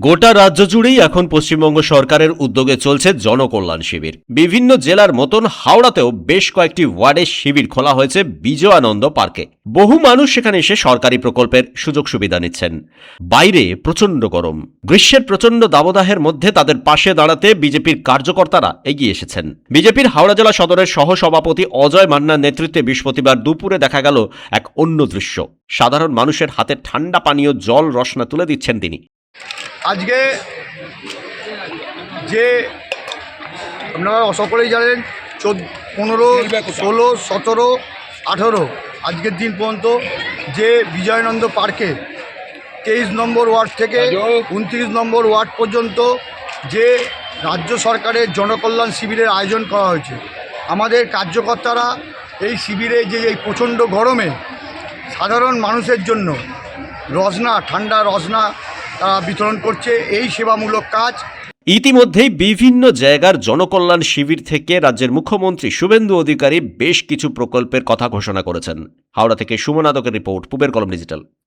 গোটা রাজ্য জুড়েই এখন পশ্চিমবঙ্গ সরকারের উদ্যোগে চলছে জনকল্যাণ শিবির। বিভিন্ন জেলার মতন হাওড়াতেও বেশ কয়েকটি ওয়ার্ডে শিবির খোলা হয়েছে বিজয়ানন্দ পার্কে। বহু মানুষ সেখানে এসে সরকারি প্রকল্পের সুযোগ সুবিধা নিচ্ছেন। বাইরে প্রচণ্ড গরম, গ্রীষ্মের প্রচণ্ড দাবদাহের মধ্যে তাদের পাশে দাঁড়াতে বিজেপির কার্যকর্তারা এগিয়ে এসেছেন। বিজেপির হাওড়া জেলা সদরের সহসভাপতি অজয় মান্নার নেতৃত্বে বৃহস্পতিবার দুপুরে দেখা গেল এক অন্য দৃশ্য। সাধারণ মানুষের হাতে ঠান্ডা পানীয় জল রসনা তুলে দিচ্ছেন তিনি। আজকে যে আপনারা সকলেই জানেন 15, 16, 17, 18 আজকের দিন পর্যন্ত যে বিজয়ানন্দ পার্কে 23 নম্বর ওয়ার্ড থেকে 29 নম্বর ওয়ার্ড পর্যন্ত যে রাজ্য সরকারের জনকল্যাণ শিবিরের আয়োজন করা হয়েছে। আমাদের কার্যকর্তারা এই শিবিরে যে এই প্রচণ্ড গরমে সাধারণ মানুষের জন্য ঠান্ডা রসনা বিতরণ করছে। এই সেবামূলক কাজ ইতিমধ্যেই বিভিন্ন জায়গার জনকল্যাণ শিবির থেকে রাজ্যের মুখ্যমন্ত্রী শুভেন্দু অধিকারী বেশ কিছু প্রকল্পের কথা ঘোষণা করেছেন। হাওড়া থেকে সুমন আদকের রিপোর্ট, পূবের কলম ডিজিটাল।